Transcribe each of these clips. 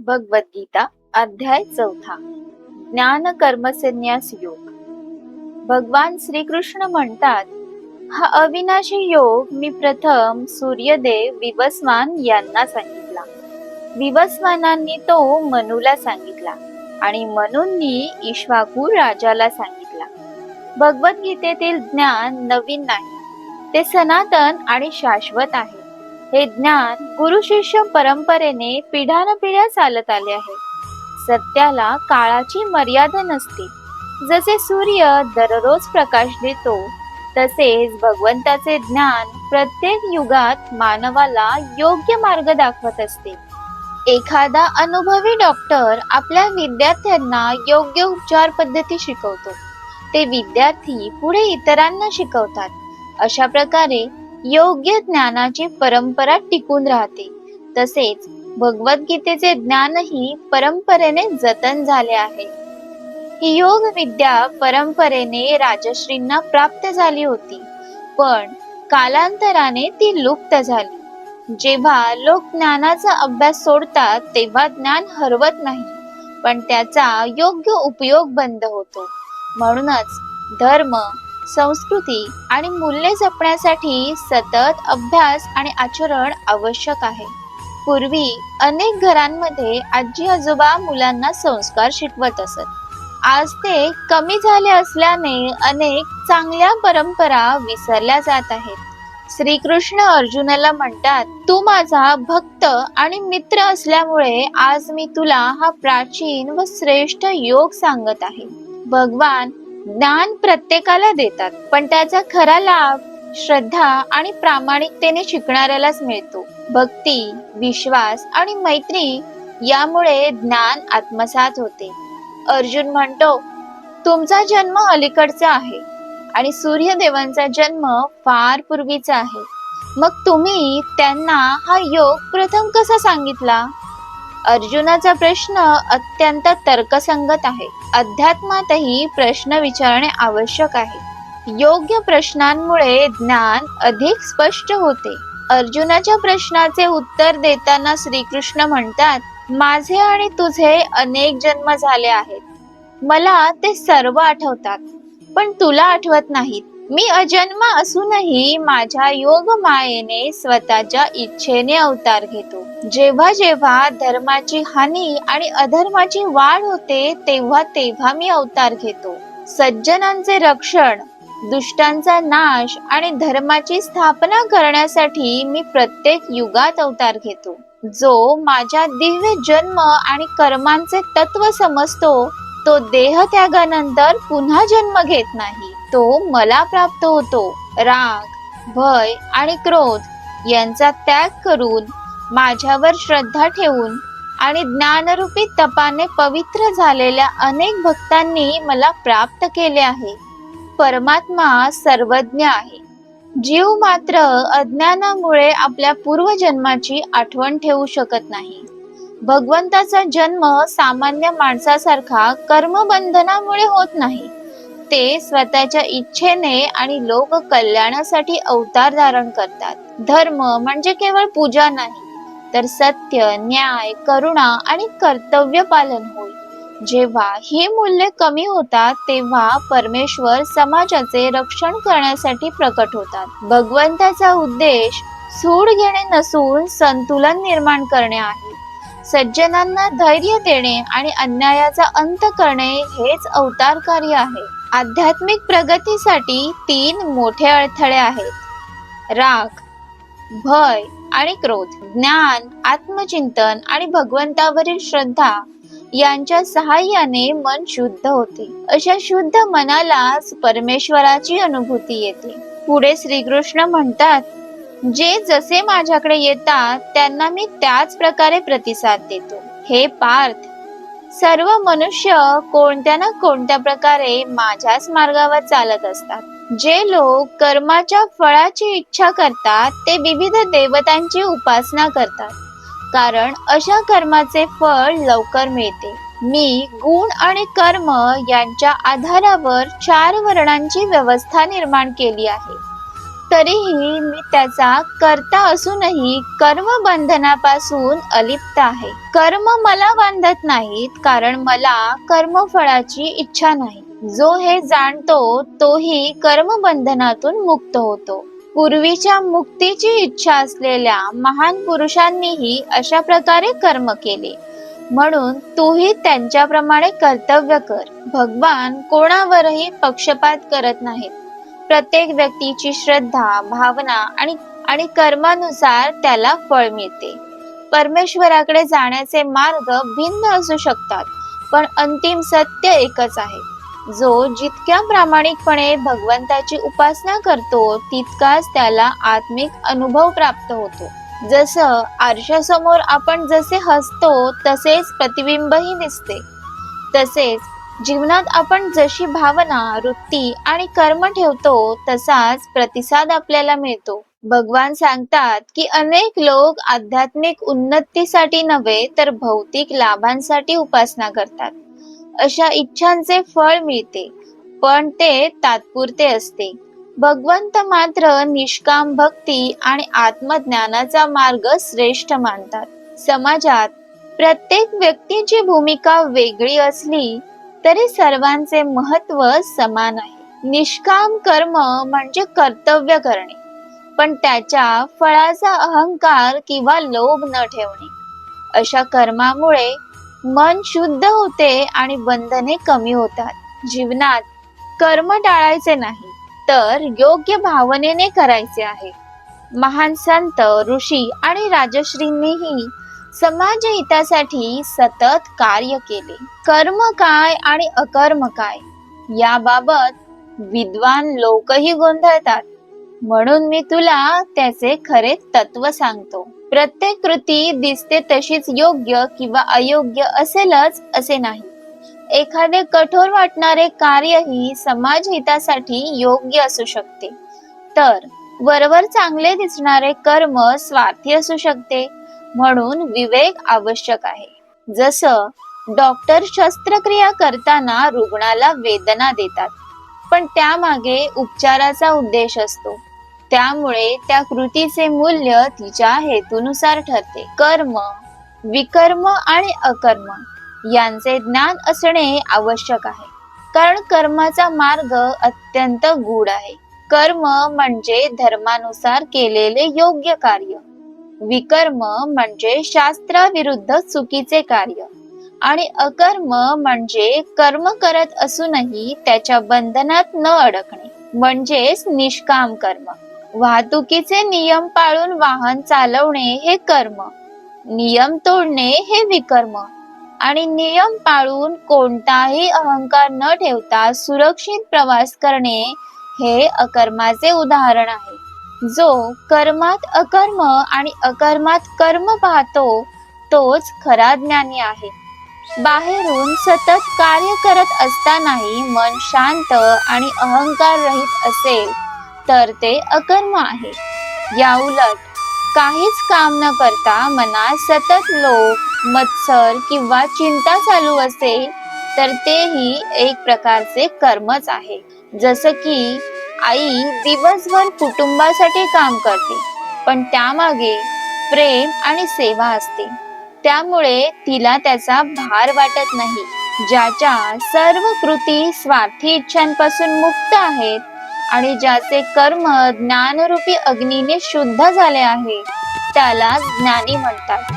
भगवद्गीता अध्याय 4 ज्ञान कर्म संन्यास योग। भगवान श्रीकृष्ण म्हणतात, हा अविनाशी योग मी प्रथम सूर्यदेव विवस्वान यांना सांगितला. विवस्वानांनी तो मनूला सांगितला आणि मनूंनी इक्ष्वाकू राजाला सांगितला. भगवद्गीतेतील ज्ञान नवीन नाही, ते सनातन आणि शाश्वत आहे. हे ज्ञान गुरु शिष्य परंपरेने पिढ्यानपिढ्या चालत आले आहे. सत्याला काळाची मर्यादा नसते. जसे सूर्य दररोज प्रकाश देतो, तसेच भगवंताचे ज्ञान प्रत्येक युगात मानवाला योग्य मार्ग दाखवत असते. एखादा अनुभवी डॉक्टर आपल्या विद्यार्थ्यांना योग्य उपचार पद्धती शिकवतो. ते विद्यार्थी पुढे इतरांना शिकवतात. अशा प्रकारे योग्य ज्ञानाची परंपरा टिकून राहते. तसेच भगवद्गीतेचे ज्ञानही परंपरेने जतन झाले आहे. ही योग विद्या परंपरेने राजश्रींना प्राप्त झाली होती, पण कालांतराने ती लुप्त झाली. जेव्हा लोक ज्ञानाचा अभ्यास सोडतात तेव्हा ज्ञान हरवत नाही, पण त्याचा योग्य उपयोग बंद होतो. म्हणूनच धर्म, संस्कृती आणि मूल्ये जपण्यासाठी सतत अभ्यास आणि आचरण आवश्यक आहे. पूर्वी अनेक घरांमध्ये आजी आजोबा मुलांना संस्कार शिकवत असत. आज ते कमी झाले असल्याने अनेक चांगल्या परंपरा विसरल्या जात आहेत. श्रीकृष्ण अर्जुनाला म्हणतात, तू माझा भक्त आणि मित्र असल्यामुळे आज मी तुला हा प्राचीन व श्रेष्ठ योग सांगत आहे. भगवान ज्ञान प्रत्येकाला देतात, पण त्याचा खरा लाभ श्रद्धा आणि प्रामाणिकतेने शिकणाऱ्यालाच मिळतो. भक्ती, विश्वास आणि मैत्री यामुळे ज्ञान आत्मसात होते. अर्जुन म्हणतो, तुमचा जन्म अलीकडचा आहे आणि सूर्यदेवांचा जन्म फार पूर्वीचा आहे. मग तुम्ही त्यांना हा योग प्रथम कसा सांगितला? अर्जुनाचा प्रश्न अत्यंत तर्कसंगत आहे. अध्यात्मातही प्रश्न विचारणे आवश्यक आहे. योग्य प्रश्नांमुळे ज्ञान अधिक स्पष्ट होते. अर्जुनाच्या प्रश्नाचे उत्तर देताना श्रीकृष्ण म्हणतात, माझे आणि तुझे अनेक जन्म झाले आहेत. मला ते सर्व आठवतात, पण तुला आठवत नाहीत. मी अजन्मा असूनही माझ्या योग मायेने स्वतःच्या इच्छेने अवतार घेतो. जेव्हा जेव्हा धर्माची हानी आणि अधर्माची वाढ होते तेव्हा तेव्हा मी अवतार घेतो. सज्जनांचे रक्षण, दुष्टांचा नाश आणि धर्माची स्थापना करण्यासाठी मी प्रत्येक युगात अवतार घेतो. जो माझ्या दिव्य जन्म आणि कर्मांचे तत्व समजतो, तो देह त्यागानंतर पुन्हा जन्म घेत नाही. तो मला प्राप्त होतो. राग, भय आणि क्रोध यांचा त्याग करून, माझ्यावर श्रद्धा ठेवून आणि ज्ञानरूपी तपाने पवित्र झालेल्या अनेक भक्तांनी मला प्राप्त केले आहे. परमात्मा सर्वज्ञ आहे. जीव मात्र अज्ञानामुळे आपल्या पूर्वजन्माची आठवण ठेवू शकत नाही. भगवंताचा जन्म सामान्य माणसासारखा कर्मबंधनामुळे होत नाही. ते स्वतःच्या इच्छेने आणि लोक कल्याणासाठी अवतार धारण करतात. धर्म म्हणजे केवळ पूजा नाही, तर सत्य, न्याय, करुणा आणि कर्तव्य पालन होय. जेव्हा ही मूल्ये कमी होतात तेव्हा परमेश्वर समाजाचे रक्षण करण्यासाठी प्रकट होतात. भगवंताचा उद्देश सूड घेणे नसून संतुलन निर्माण करणे आहे. सज्जनांना धैर्य देणे आणि अन्यायाचा अंत करणे हेच अवतार कार्य आहे. आध्यात्मिक प्रगतीसाठी 3 मोठे अडथळे आहेत: राग, भय आणि क्रोध. ज्ञान, आत्मचिंतन आणि भगवंतावरील श्रद्धा यांच्या सहाय्याने मन शुद्ध होते. अशा शुद्ध मनालाच परमेश्वराची अनुभूती येते. पुढे श्रीकृष्ण म्हणतात, जे जसे माझ्याकडे येतात त्यांना मी त्याच प्रकारे प्रतिसाद देतो. हे पार्थ, सर्व मनुष्य कोणत्या ना कोणत्या प्रकारे माझ्याच मार्गावर चालत असतात. जे लोक कर्माच्या फळाची इच्छा करतात ते विविध देवतांची उपासना करतात, कारण अशा कर्माचे फळ लवकर मिळते. मी गुण आणि कर्म यांच्या आधारावर 4 वर्णांची व्यवस्था निर्माण केली आहे. तरीही मी त्याचा कर्ता असूनही कर्म बंधनापासून अलिप्त आहे. कर्म मला बांधत नाहीत, कारण मला कर्मफळाची इच्छा नाही. जो हे जाणतो तोही कर्मबंधनातून मुक्त होतो. पूर्वीच्या मुक्तीची इच्छा असलेल्या महान पुरुषांनीही अशा प्रकारे कर्म केले, म्हणून तूही त्यांच्याप्रमाणे कर्तव्य कर. भगवान कोणावरही पक्षपात करत नाहीत. प्रत्येक व्यक्तीची श्रद्धा, भावना आणि कर्मानुसार त्याला फळ मिळते. परमेश्वराकडे जाण्याचे मार्ग भिन्न असू शकतात, पण अंतिम सत्य एकच आहे. जो जितक्या प्रामाणिकपणे भगवंताची उपासना करतो तितकाच त्याला आत्मिक अनुभव प्राप्त होतो. जसं आरशासमोर आपण जसे हसतो तसेच प्रतिबिंबही दिसते, तसेच जीवनात आपण जशी भावना, वृत्ती आणि कर्म ठेवतो तसाच प्रतिसाद आपल्याला मिळतो. भगवान सांगतात की अनेक लोक आध्यात्मिक उन्नतीसाठी नव्हे तर भौतिक लाभांसाठी उपासना करतात. अशा इच्छांचे फळ मिळते, पण ते तात्पुरते असते. भगवंत मात्र निष्काम भक्ती आणि आत्मज्ञानाचा मार्ग श्रेष्ठ मानतात. समाजात प्रत्येक व्यक्तीची भूमिका वेगळी असली तरी सर्वांचे महत्व समान आहे. निष्काम कर्म म्हणजे कर्तव्य करणे, पण त्याच्या फळाचा अहंकार किंवा लोभ न ठेवणे. अशा कर्मामुळे मन शुद्ध होते आणि बंधने कमी होतात. जीवनात कर्म टाळायचे नाही, तर योग्य भावनेने करायचे आहे. महान संत, ऋषी आणि राजश्रींनीही समाज हितासाठी सतत कार्य केले. कर्म काय आणि अकर्म काय याबाबत विद्वान लोकही गोंधळतात, म्हणून मी तुला त्याचे खरे तत्व सांगतो. प्रत्येक कृती दिसते तशीच योग्य किंवा अयोग्य असेलच असे नाही. एखादे कठोर वाटणारे कार्यही समाज हितासाठी योग्य असू शकते, तर वरवर चांगले दिसणारे कर्म स्वार्थी असू शकते. म्हणून विवेक आवश्यक आहे. जसं डॉक्टर शस्त्रक्रिया करताना रुग्णाला वेदना देतात, पण त्यामागे उपचाराचा उद्देश असतो. त्यामुळे त्या कृतीचे मूल्य तिच्या हेतूनुसार ठरते. कर्म, विकर्म आणि अकर्म यांचे ज्ञान असणे आवश्यक आहे, कारण कर्माचा मार्ग अत्यंत गूढ आहे. कर्म म्हणजे धर्मानुसार केलेले योग्य कार्य, विकर्म म्हणजे शास्त्राविरुद्ध चुकीचे कार्य, आणि अकर्म म्हणजे कर्म करत असूनही त्याच्या बंधनात न अडकणे, म्हणजेच निष्काम कर्म. वाहतुकीचे नियम पाळून वाहन चालवणे हे कर्म, नियम तोडणे हे विकर्म, आणि नियम पाळून कोणताही अहंकार न ठेवता सुरक्षित प्रवास करणे हे अकर्माचे उदाहरण आहे. जो कर्मात अकर्म आणि अकर्मात कर्म पाहतो तोच खरा ज्ञानी आहे. बाहेरून सतत कार्य करत असतानाही मन शांत आणि अहंकार रहित असेल तर ते अकर्म आहे. याउलट काहीच काम न करता मनात सतत लोभ, मत्सर किंवा चिंता चालू असेल तर तेही एक प्रकारचे कर्मच आहे. जसं की आई दिवसभर कुटुंबासाठी काम करते, पण त्यामागे प्रेम आणि सेवा असते, त्यामुळे तिला त्याचा भार वाटत नाही. ज्याच्या सर्व कृती स्वार्थी इच्छांपासून मुक्त आहेत आणि ज्याचे कर्म ज्ञानरूपी अग्नीने शुद्ध झाले आहे त्याला ज्ञानी म्हणतात.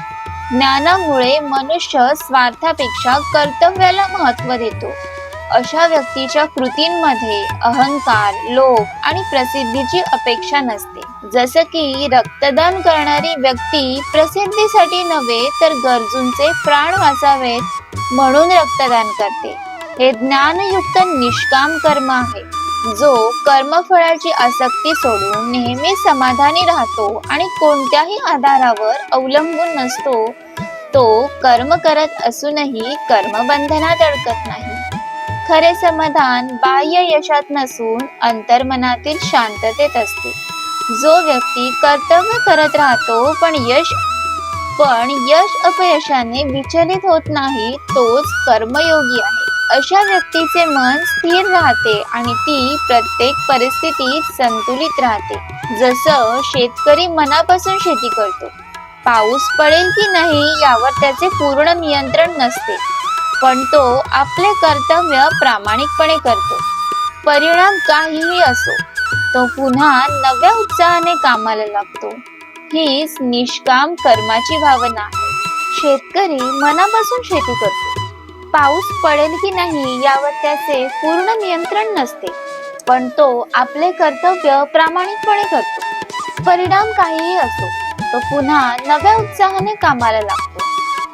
ज्ञानामुळे मनुष्य स्वार्थापेक्षा कर्तव्याला महत्त्व देतो. अशा व्यक्तीच्या कृतींमध्ये अहंकार, लोभ आणि प्रसिद्धीची अपेक्षा नसते. जसं की रक्तदान करणारी व्यक्ती प्रसिद्धीसाठी नव्हे तर गरजूंचे प्राण वाचावेत म्हणून रक्तदान करते. हे ज्ञानयुक्त निष्काम कर्म आहे. जो कर्मफळाची आसक्ती सोडून नेहमी समाधानी राहतो आणि कोणत्याही आधारावर अवलंबून नसतो, तो कर्म करत असूनही कर्मबंधनात अडकत नाही. खरे समाधान बाह्य यशात नसून अंतर्मनातील शांततेत असते. जो व्यक्ती कर्तव्य करत राहतो पण यश अपयशाने विचलित होत नाही तोच कर्मयोगी आहे. अशा व्यक्तीचे मन स्थिर राहते आणि ती प्रत्येक परिस्थितीत संतुलित राहते. जसं शेतकरी मनापासून शेती करतो, पाऊस पडेल की नाही यावर त्याचे पूर्ण नियंत्रण नसते, पण तो आपले कर्तव्य प्रामाणिकपणे करतो. परिणाम काहीही असो, तो पुन्हा नव्या उत्साहाने कामाला लागतो. हीच निष्काम कर्माची भावना आहे. शेतकरी मनापासून शेती करतो, पाऊस पडेल की नाही यावर त्याचे पूर्ण नियंत्रण नसते, पण तो आपले कर्तव्य प्रामाणिकपणे करतो. परिणाम काहीही असो, तो पुन्हा नव्या उत्साहाने कामाला लागतो.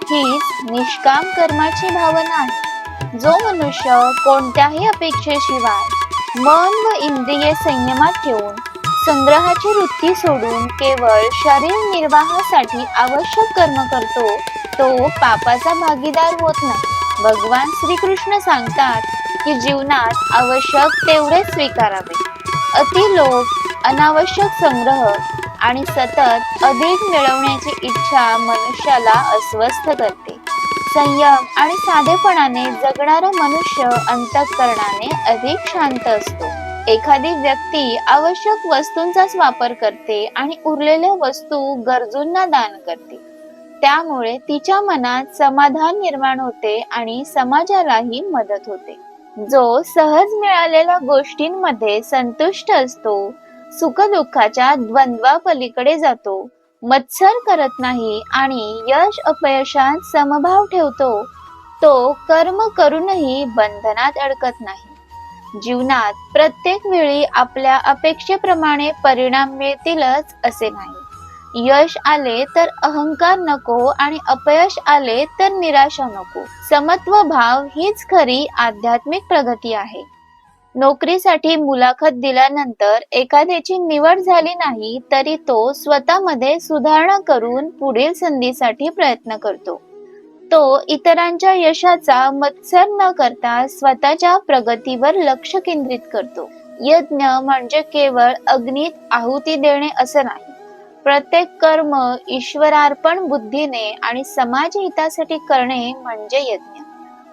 हीच निष्काम कर्माची भावना आहे. जो मनुष्य कोणत्याही अपेक्षेशिवाय मन व इंद्रिये संयमात ठेवून संग्रहाची वृत्ती सोडून केवळ शरीर निर्वाहासाठी आवश्यक कर्म करतो, तो पापाचा भागीदार होत नाही. भगवान श्रीकृष्ण सांगतात की जीवनात आवश्यक तेवढेच स्वीकारावे. अतिलोभ, अनावश्यक संग्रह आणि सतत अधिक मिळवण्याची इच्छा मनुष्याला अस्वस्थ करते. संयम आणि साधेपणाने जगणारा मनुष्य अंतःकरणाने अधिक शांत असतो. एखादी व्यक्ती आवश्यक वस्तूंचाच वापर करते आणि उरलेल्या वस्तू गरजूंना दान करते. त्यामुळे तिच्या मनात समाधान निर्माण होते आणि समाजालाही मदत होते. जो सहज मिळालेल्या गोष्टींमध्ये संतुष्ट असतो, सुखदुःखाच्या द्वंद्वापलीकडे जातो, मत्सर करत नाही आणि यश अपयशात समभाव ठेवतो, तो कर्म करूनही बंधनात अडकत नाही. जीवनात प्रत्येक वेळी आपल्या अपेक्षेप्रमाणे परिणाम मिळतीलच असे नाही. यश आले तर अहंकार नको आणि अपयश आले तर निराशा नको. समत्व भाव हीच खरी आध्यात्मिक प्रगती आहे. नोकरीसाठी मुलाखत दिल्यानंतर एखाद्याची निवड झाली नाही तरी तो स्वतःमध्ये सुधारणा करून पुढील संधीसाठी प्रयत्न करतो. तो इतरांच्या यशाचा मत्सर न करता स्वतःच्या प्रगतीवर लक्ष केंद्रित करतो. यज्ञ म्हणजे केवळ अग्नीत आहुती देणे असं नाही. प्रत्येक कर्म ईश्वरार्पण बुद्धीने आणि समाज हितासाठी करणे म्हणजे यज्ञ.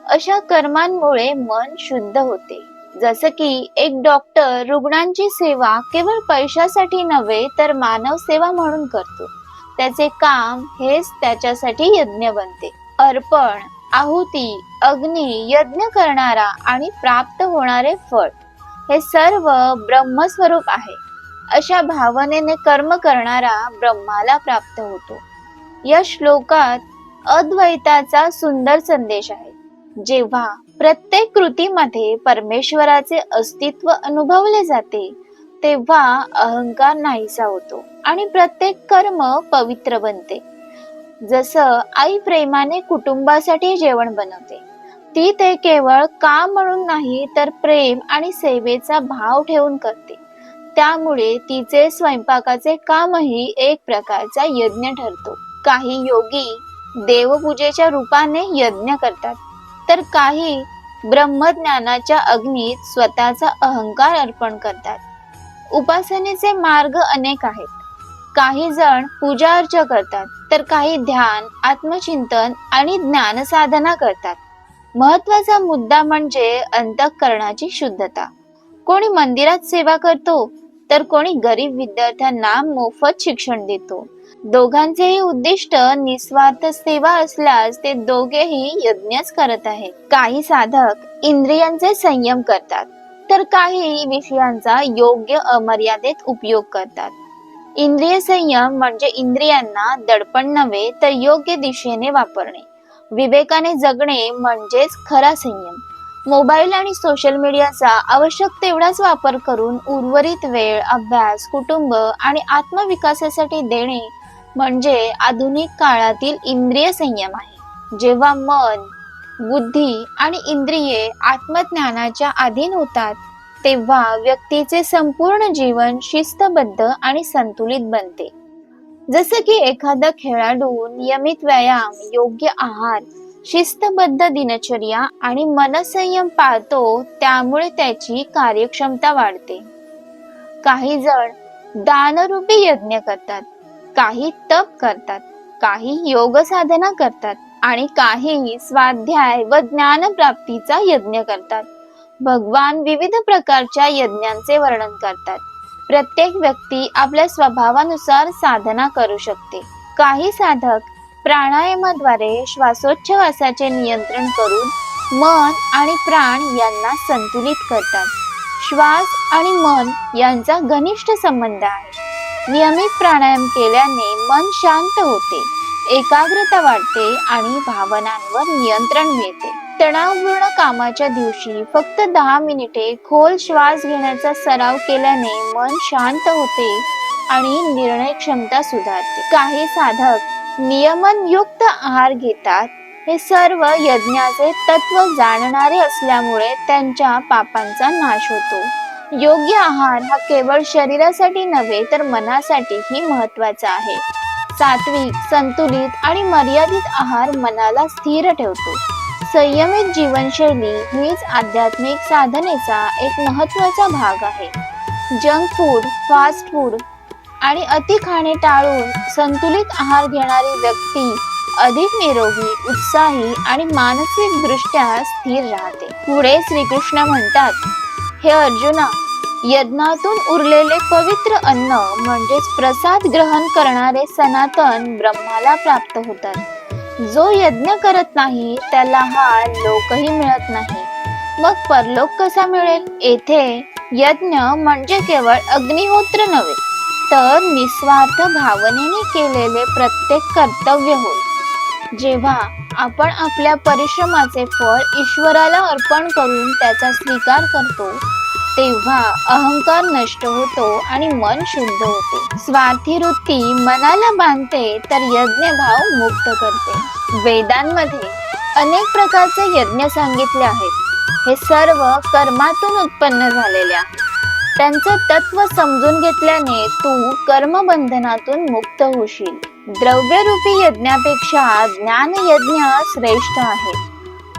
अशा कर्मांमुळे मन शुद्ध होते. जसं की एक डॉक्टर रुग्णांची सेवा केवळ पैशासाठी नव्हे तर मानव सेवा म्हणून करतो. त्याचे काम हेच त्याच्यासाठी यज्ञ बनते. अर्पण, आहुती, अग्नी, यज्ञ करणारा आणि प्राप्त होणारे फळ हे सर्व ब्रह्मस्वरूप आहे. अशा भावनेने कर्म करणारा ब्रह्माला प्राप्त होतो. या श्लोकात अद्वैताचा सुंदर संदेश आहे. जेव्हा प्रत्येक कृतीमध्ये परमेश्वराचे अस्तित्व अनुभवले जाते, तेव्हा अहंकार नाहीसा होतो आणि प्रत्येक कर्म पवित्र बनते. जसं आई प्रेमाने कुटुंबासाठी जेवण बनवते, ती ते केवळ काम म्हणून नाही तर प्रेम आणि सेवेचा भाव ठेवून करते. त्यामुळे तिचे स्वयंपाकाचे कामही एक प्रकारचा यज्ञ ठरतो. काही योगी देवपूजेच्या रूपाने यज्ञ करतात, तर काही ब्रह्मज्ञानाच्या अग्नीत स्वतःचा अहंकार अर्पण करतात. उपासनेचे मार्ग अनेक आहेत. काही जण पूजा अर्चा करतात, तर काही ध्यान, आत्मचिंतन आणि ज्ञान साधना करतात. महत्वाचा मुद्दा म्हणजे अंतःकरणाची शुद्धता. कोणी मंदिरात सेवा करतो, तर कोणी गरीब विद्यार्थ्यांना मोफत शिक्षण देतो. दोघांचेही उद्दिष्ट निस्वार्थ सेवा असल्यास ते दोघेही यज्ञच करत आहेत. काही साधक इंद्रियांचे संयम करतात, तर काही विषयांचा योग्य अमर्यादित उपयोग करतात. इंद्रिय संयम म्हणजे इंद्रियांना दडपण नव्हे तर योग्य दिशेने वापरणे. विवेकाने जगणे म्हणजेच खरा संयम. मोबाईल आणि सोशल मीडियाचा आवश्यक तेवढाच वापर करून उर्वरित वेळ अभ्यास, कुटुंब आणि आत्मविकासासाठी देणे म्हणजे आधुनिक काळातील इंद्रिय संयम आहे. जेव्हा मन, बुद्धी आणि इंद्रिये आत्मज्ञानाच्या अधीन होतात, तेव्हा व्यक्तीचे संपूर्ण जीवन शिस्तबद्ध आणि संतुलित बनते. जसं की एखादा खेळाडू नियमित व्यायाम, योग्य आहार, शिस्तबद्ध दिनचर्या आणि मनसंयम पाळतो, त्यामुळे त्याची कार्यक्षमता वाढते. काही जण दानरूपी यज्ञ करतात, काही तप करतात, काही योग साधना करतात आणि काही स्वाध्याय व ज्ञान प्राप्तीचा यज्ञ करतात. भगवान विविध प्रकारच्या यज्ञांचे वर्णन करतात. प्रत्येक व्यक्ती आपल्या स्वभावानुसार साधना करू शकते. काही साधक प्राणायामाद्वारे श्वासोच्छवासाचे नियंत्रण करून मन आणि प्राण यांना संतुलित करतात. श्वास आणि मन यांचा घनिष्ठ संबंध आहे. नियमित प्राणायाम केल्याने मन शांत होते, एकाग्रता वाढते आणि भावनांवर नियंत्रण मिळते. तणावपूर्ण कामाच्या दिवशी फक्त 10 मिनिटे खोल श्वास घेण्याचा सराव केल्याने मन शांत होते आणि निर्णय क्षमता सुधारते. काही साधक नियमनयुक्त आहार घेतात. हे सर्व यज्ञाचे तत्व जाणणारे असल्यामुळे त्यांच्या पापांचा नाश होतो. योग्य आहार हा केवळ शरीरासाठी नव्हे तर मनासाठीही महत्वाचा आहे. सात्विक, संतुलित आणि मर्यादित आहार मनाला स्थिर ठेवतो. संयमित जीवनशैली हीच आध्यात्मिक साधनेचा एक महत्वाचा भाग आहे. जंक फूड, फास्ट फूड आणि अति खाणे टाळून संतुलित आहार घेणारी व्यक्ती अधिक निरोगी, उत्साही आणि मानसिक दृष्ट्या स्थिर राहते. पुढे श्रीकृष्ण म्हणतात, हे अर्जुना, यज्ञातून उरलेले पवित्र अन्न म्हणजेच प्रसाद ग्रहण करणारे सनातन ब्रह्माला प्राप्त होतात. जो यज्ञ करत नाही त्याला हा लोकही मिळत नाही. मग परलोक कसा मिळेल? येथे यज्ञ म्हणजे केवळ अग्निहोत्र नव्हे तर निस्वार्थ भावनेने केलेले प्रत्येक कर्तव्य होय. जेव्हा आपण आपल्या परिश्रमाचे फळ ईश्वराला अर्पण करून त्याचा स्वीकार करतो तेव्हा अहंकार नष्ट होतो आणि मन शुद्ध होते. स्वार्थी वृत्ती मनाला बांधते तर यज्ञ भाव मुक्त करते. वेदांमध्ये अनेक प्रकारचे यज्ञ सांगितले आहेत. हे सर्व कर्मातून उत्पन्न झालेले आहेत. त्यांचे तत्व समजून घेतल्याने तू कर्मबंधनातून मुक्त होशील. द्रव्यरूपी यज्ञापेक्षा ज्ञान यज्ञ श्रेष्ठ आहे.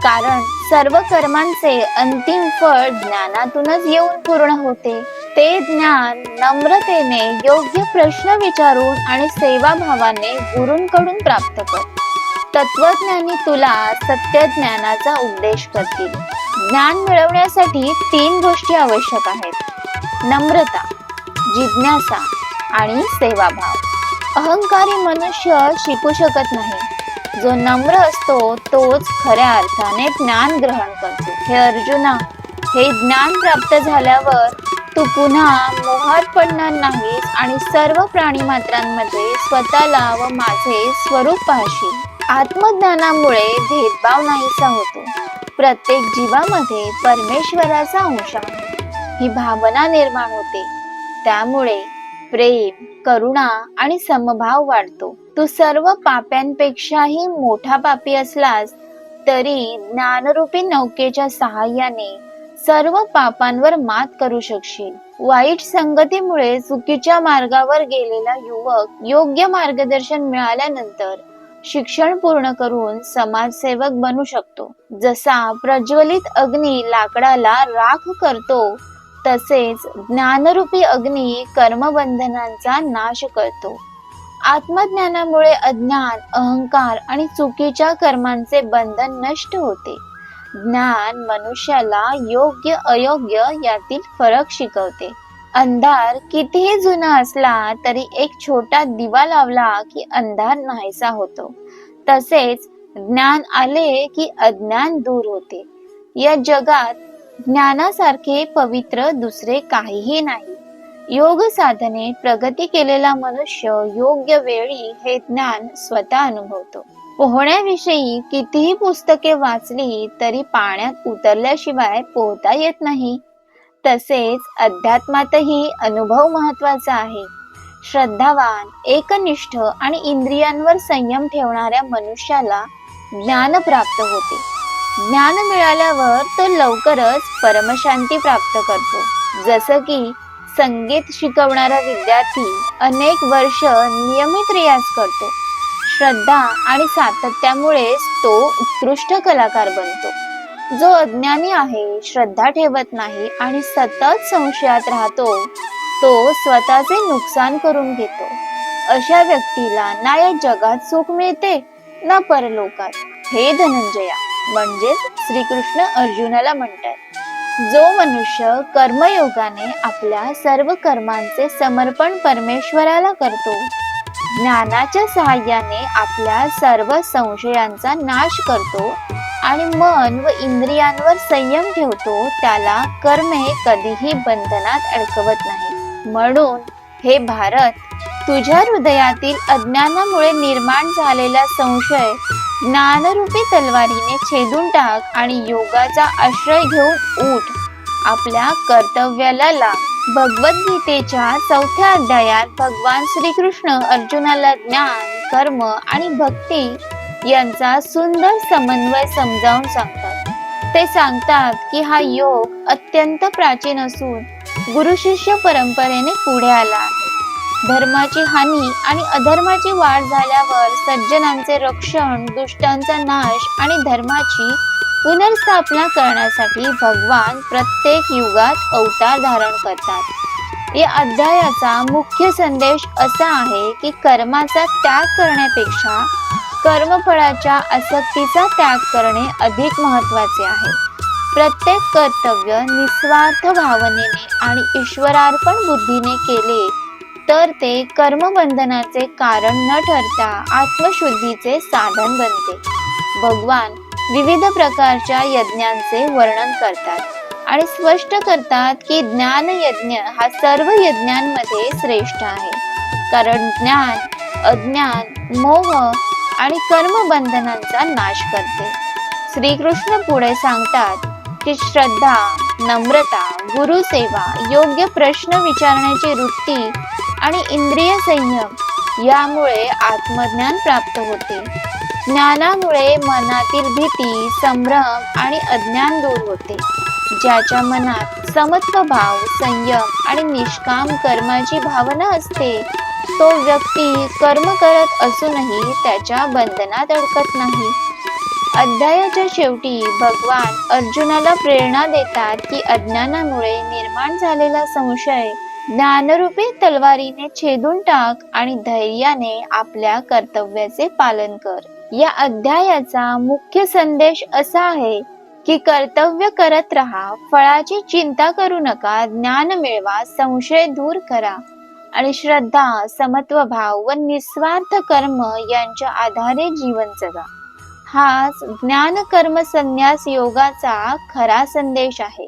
कारण सर्व कर्मांचे अंतिम फळ ज्ञानातूनच येऊन पूर्ण होते. ते ज्ञान नम्रतेने योग्य प्रश्न विचारून आणि सेवाभावाने गुरूंकडून प्राप्त कर. तत्वज्ञानी तुला सत्य ज्ञानाचा उपदेश करतील. ज्ञान मिळवण्यासाठी 3 गोष्टी आवश्यक आहेत: नम्रता, जिज्ञासा आणि सेवाभाव. अहंकारी मनुष्य शिकू शकत नाही. जो नम्र असतो तोच खऱ्या अर्थाने ज्ञान ग्रहण करतो. हे अर्जुना, हे ज्ञान प्राप्त झाल्यावर तू पुन्हा मोहात पडणार नाहीस आणि सर्व प्राणीमात्रांमध्ये स्वतःला व माझे स्वरूप पाहशील. आत्मज्ञानामुळे भेदभाव नाहीसा होतो. प्रत्येक जीवामध्ये परमेश्वराचा अंश आहे ही भावना निर्माण होते. त्यामुळे प्रेम, करुणा आणि समभाव वाढतो. तू सर्व पाप्यांपेक्षाही मोठा पापी असलास तरी ज्ञानरूपी नौकेच्या सहाय्याने सर्व पापांवर मात करू शकशील. वाईट संगतीमुळे चुकीच्या मार्गावर गेलेला युवक योग्य मार्गदर्शन मिळाल्यानंतर शिक्षण पूर्ण करून समाजसेवक बनू शकतो. जसा प्रज्वलित अग्नी लाकडाला राख करतो तसेच ज्ञानरूपी अग्नी कर्मबंधनांचा नाश करतो. आत्मज्ञानामुळे अज्ञान, अहंकार आणि चुकीच्या कर्मांचे बंधन नष्ट होते. ज्ञान मनुष्याला योग्य अयोग्य यातील फरक शिकवते. अंधार कितीही जुना असला तरी एक छोटा दिवा लावला की अंधार नाहीसा होतो. तसेच ज्ञान आले की अज्ञान दूर होते. या जगात ज्ञानासारखे पवित्र दुसरे काहीही नाही. योग साधनेत प्रगती केलेला मनुष्य योग्य वेळी हे ज्ञान स्वतः अनुभवतो. पोहण्याविषयी कितीही पुस्तके वाचली तरी पाण्यात उतरल्याशिवाय पोहता येत नाही. तसेच अध्यात्मातही अनुभव महत्वाचा आहे. श्रद्धावान, एकनिष्ठ आणि इंद्रियांवर संयम ठेवणाऱ्या मनुष्याला ज्ञान प्राप्त होते. ज्ञान मिळाल्यावर तो लवकरच परमशांती प्राप्त करतो. जसं की संगीत शिकवणारा विद्यार्थी अनेक वर्ष नियमित रियाज करतो. श्रद्धा आणि सातत्यामुळेच तो उत्कृष्ट कलाकार बनतो. जो अज्ञानी आहे, श्रद्धा ठेवत नाही आणि सतत संशयात राहतो तो स्वतःचे नुकसान करून घेतो. अशा व्यक्तीला ना या जगात सुख मिळते ना परलोकात. हे धनंजया म्हणजेच श्रीकृष्ण अर्जुनाला म्हणतात, जो मनुष्य कर्मयोगाने आपल्या सर्व कर्मांचे समर्पण परमेश्वराला करतो, ज्ञानाच्या सहाय्याने आपल्या सर्व संशयांचा नाश करतो आणि मन व इंद्रियांवर संयम ठेवतो, त्याला कर्मे कधीही बंधनात अडकवत नाही. म्हणून हे भारत, तुझ्या हृदयातील अज्ञानामुळे निर्माण झालेला संशय ज्ञानरूपी तलवारीने छेदून टाक आणि योगाचा आश्रय घेऊन उठ, आपल्या कर्तव्याला लाग. भगवद्गीतेच्या 4थ्या अध्यायात भगवान श्रीकृष्ण अर्जुनाला ज्ञान, कर्म आणि भक्ती यांचा सुंदर समन्वय समजावून सांगतात. ते सांगतात की हा योग अत्यंत प्राचीन असून गुरु शिष्य परंपरेने पुढे आला आहे. धर्माची हानी आणि अधर्माची वाढ झाल्यावर सज्जनांचे रक्षण, दुष्टांचा नाश आणि धर्माची पुनर्स्थापना करण्यासाठी भगवान प्रत्येक युगात अवतार धारण करतात. या अध्यायाचा मुख्य संदेश असा आहे की कर्माचा त्याग करण्यापेक्षा कर्मफळाच्या आसक्तीचा त्याग करणे अधिक महत्त्वाचे आहे. प्रत्येक कर्तव्य निस्वार्थ भावनेने आणि ईश्वरार्पण बुद्धीने केले तर ते कर्मबंधनाचे कारण न ठरता आत्मशुद्धीचे साधन बनते. भगवान विविध प्रकारच्या यज्ञांचे वर्णन करतात आणि स्पष्ट करतात की ज्ञान यज्ञ हा सर्व यज्ञांमध्ये श्रेष्ठ आहे, कारण ज्ञान अज्ञान, मोह आणि कर्मबंधनांचा नाश करते. श्रीकृष्ण पुढे सांगतात की श्रद्धा, नम्रता, गुरुसेवा, योग्य प्रश्न विचारण्याची वृत्ती आणि इंद्रिय संयम यामुळे आत्मज्ञान प्राप्त होते. ज्ञानामुळे मनातील भीती, संभ्रम आणि अज्ञान दूर होते. ज्याच्या मनात समत्व भाव, संयम आणि निष्काम कर्माची भावना असते, तो व्यक्ती कर्म करत असूनही त्याच्या बंधनात अडकत नाही. अध्यायाच्या शेवटी भगवान अर्जुनाला प्रेरणा देतात की अज्ञानामुळे निर्माण झालेला संशय ज्ञानरूपी तलवारीने छेदून टाक आणि धैर्याने आपल्या कर्तव्याचे पालन कर. या अध्यायाचा मुख्य संदेश असा आहे की कर्तव्य करत राहा, फळाची चिंता करू नका, ज्ञान मिळवा, संशय दूर करा आणि श्रद्धा, समत्व भाव व निस्वार्थ कर्म यांच्या आधारे जीवन जगा. हाच ज्ञान कर्म संन्यास योगाचा खरा संदेश आहे.